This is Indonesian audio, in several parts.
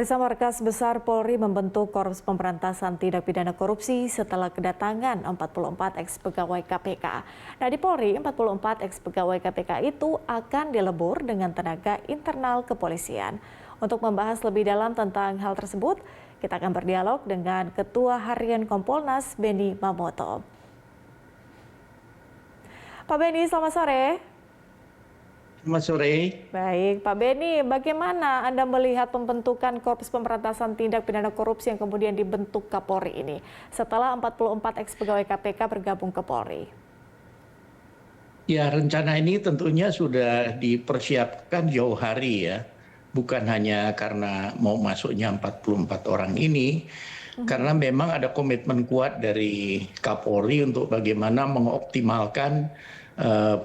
Bersama Markas Besar Polri membentuk Korps Pemberantasan Tindak Pidana Korupsi setelah kedatangan 44 ex-pegawai KPK. Nah, di Polri, 44 ex-pegawai KPK itu akan dilebur dengan tenaga internal kepolisian. Untuk membahas lebih dalam tentang hal tersebut, kita akan berdialog dengan Ketua Harian Kompolnas, Benny Mamoto. Pak Benny, selamat sore. Selamat sore. Baik, Pak Benny, bagaimana Anda melihat pembentukan Korps Pemberantasan Tindak Pidana Korupsi yang kemudian dibentuk Kapolri ini setelah 44 ex-pegawai KPK bergabung ke Polri? Ya, rencana ini tentunya sudah dipersiapkan jauh hari ya. Bukan hanya karena mau masuknya 44 orang ini, karena memang ada komitmen kuat dari Kapolri untuk bagaimana mengoptimalkan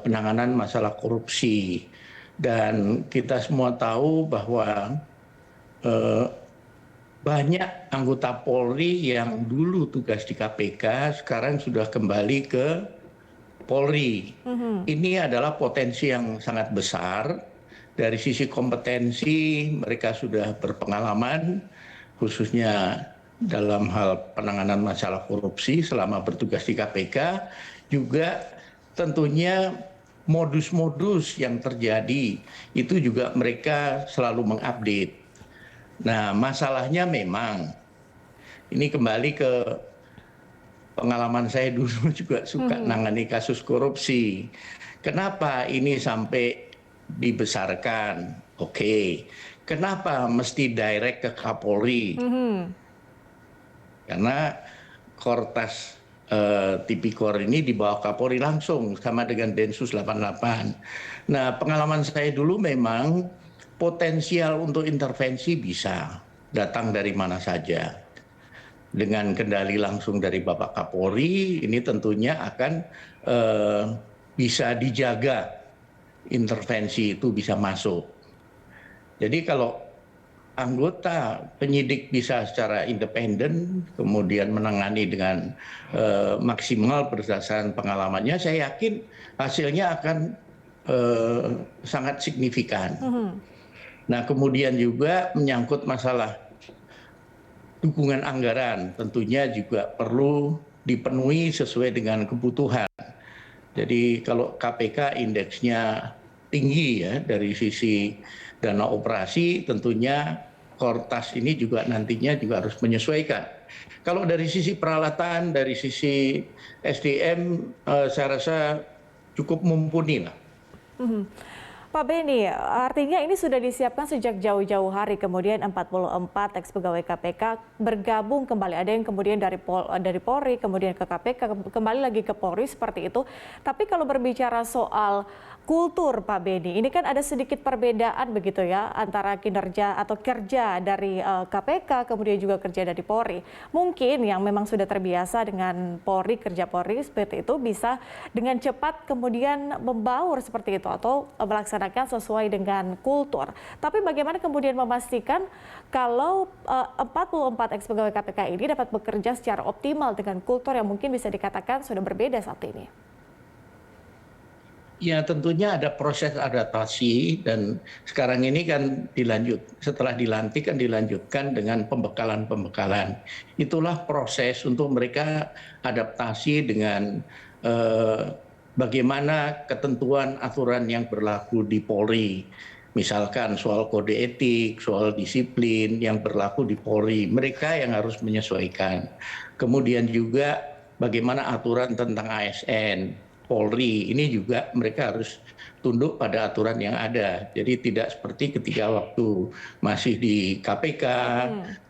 penanganan masalah korupsi. Dan kita semua tahu bahwa banyak anggota Polri yang dulu tugas di KPK sekarang sudah kembali ke Polri. Ini adalah potensi yang sangat besar. Dari sisi kompetensi mereka sudah berpengalaman, khususnya dalam hal penanganan masalah korupsi selama bertugas di KPK. Juga tentunya modus-modus yang terjadi itu juga mereka selalu mengupdate. Nah, masalahnya memang ini kembali ke pengalaman saya dulu juga suka nangani kasus korupsi. Kenapa ini sampai dibesarkan? Oke. Kenapa mesti direct ke Kapolri? Karena Kortas Tipikor ini dibawa Kapolri langsung sama dengan Densus 88. Nah, pengalaman saya dulu memang potensial untuk intervensi bisa datang dari mana saja. Dengan kendali langsung dari Bapak Kapolri, ini tentunya akan bisa dijaga intervensi itu bisa masuk. Jadi kalau anggota penyidik bisa secara independen kemudian menangani dengan maksimal berdasarkan pengalamannya, saya yakin hasilnya akan sangat signifikan. Nah, kemudian juga menyangkut masalah dukungan anggaran, tentunya juga perlu dipenuhi sesuai dengan kebutuhan. Jadi kalau KPK indeksnya tinggi ya dari sisi dana operasi, tentunya Kortas ini juga nantinya juga harus menyesuaikan. Kalau dari sisi peralatan, dari sisi SDM, saya rasa cukup mumpuni lah. Pak Benny, artinya ini sudah disiapkan sejak jauh-jauh hari, kemudian 44 ex-pegawai KPK bergabung kembali. Ada yang kemudian dari Polri, kemudian ke KPK, kembali lagi ke Polri seperti itu. Tapi kalau berbicara soal kultur, Pak Benny, ini kan ada sedikit perbedaan begitu ya antara kinerja atau kerja dari KPK, kemudian juga kerja dari Polri. Mungkin yang memang sudah terbiasa dengan Polri, kerja Polri seperti itu bisa dengan cepat kemudian membaur seperti itu atau melaksanakan sesuai dengan kultur. Tapi bagaimana kemudian memastikan kalau 44 ex-pegawai KPK ini dapat bekerja secara optimal dengan kultur yang mungkin bisa dikatakan sudah berbeda saat ini? Ya, tentunya ada proses adaptasi dan sekarang ini kan setelah dilantik kan dilanjutkan dengan pembekalan-pembekalan. Itulah proses untuk mereka adaptasi dengan bagaimana ketentuan aturan yang berlaku di Polri. Misalkan soal kode etik, soal disiplin yang berlaku di Polri. Mereka yang harus menyesuaikan. Kemudian juga bagaimana aturan tentang ASN. Polri ini juga mereka harus tunduk pada aturan yang ada. Jadi tidak seperti ketika waktu masih di KPK,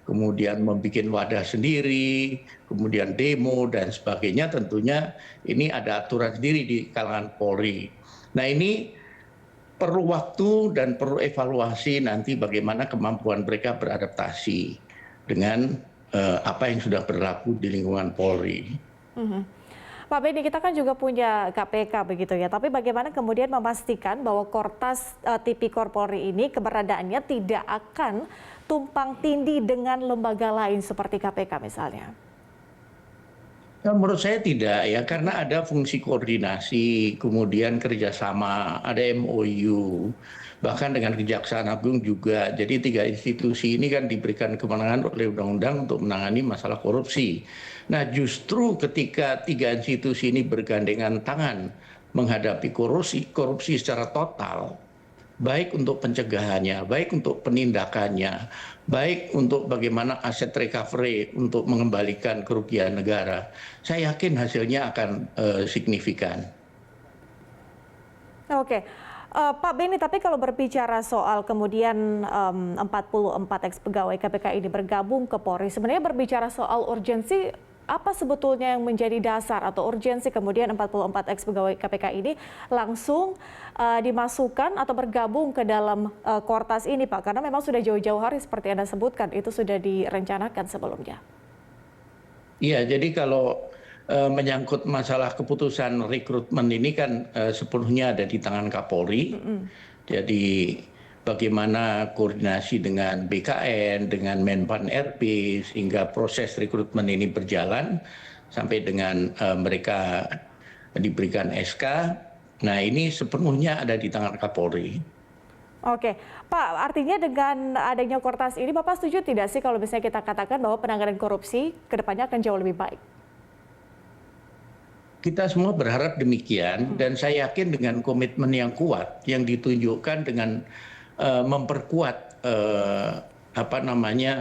kemudian membuat wadah sendiri, kemudian demo dan sebagainya. Tentunya ini ada aturan sendiri di kalangan Polri. Nah, ini perlu waktu dan perlu evaluasi nanti bagaimana kemampuan mereka beradaptasi dengan apa yang sudah berlaku di lingkungan Polri. Pak Benny, kita kan juga punya KPK begitu ya, tapi bagaimana kemudian memastikan bahwa Kortas Tipikor Polri ini keberadaannya tidak akan tumpang tindih dengan lembaga lain seperti KPK misalnya? Nah, menurut saya tidak ya, karena ada fungsi koordinasi, kemudian kerjasama, ada MOU, bahkan dengan Kejaksaan Agung juga. Jadi tiga institusi ini kan diberikan kewenangan oleh undang-undang untuk menangani masalah korupsi. Nah, justru ketika tiga institusi ini bergandengan tangan menghadapi korupsi secara total, baik untuk pencegahannya, baik untuk penindakannya, baik untuk bagaimana aset recovery untuk mengembalikan kerugian negara. Saya yakin hasilnya akan signifikan. Oke, Pak Beni, tapi kalau berbicara soal kemudian 44 ex pegawai KPK ini bergabung ke Polri, sebenarnya berbicara soal urgensi, apa sebetulnya yang menjadi dasar atau urgensi kemudian 44 ex pegawai KPK ini langsung dimasukkan atau bergabung ke dalam Kortas ini, Pak? Karena memang sudah jauh-jauh hari seperti Anda sebutkan, itu sudah direncanakan sebelumnya. Iya, jadi kalau menyangkut masalah keputusan rekrutmen ini kan sepenuhnya ada di tangan Kapolri. Jadi bagaimana koordinasi dengan BKN, dengan Menpan RB, sehingga proses rekrutmen ini berjalan sampai dengan mereka diberikan SK. Nah, ini sepenuhnya ada di tangan Kapolri. Oke, Pak, artinya dengan adanya Kortas ini, Bapak setuju tidak sih kalau misalnya kita katakan bahwa penanganan korupsi ke depannya akan jauh lebih baik? Kita semua berharap demikian, dan saya yakin dengan komitmen yang kuat yang ditunjukkan dengan memperkuat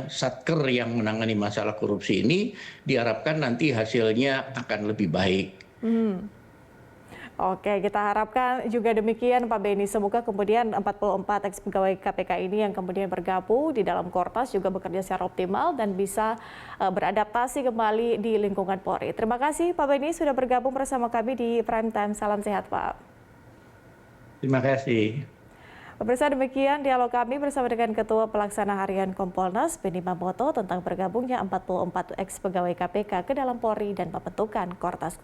satker yang menangani masalah korupsi ini, diharapkan nanti hasilnya akan lebih baik. Oke, kita harapkan juga demikian Pak Beni. Semoga kemudian 44 ex pegawai KPK ini yang kemudian bergabung di dalam Kortas juga bekerja secara optimal dan bisa beradaptasi kembali di lingkungan Polri. Terima kasih Pak Beni sudah bergabung bersama kami di Prime Time. Salam sehat Pak. Terima kasih. Pemirsa, demikian dialog kami bersama dengan Ketua Pelaksana Harian Kompolnas, Beni Mamoto, tentang bergabungnya 44 ex pegawai KPK ke dalam Polri dan pembentukan Kortas.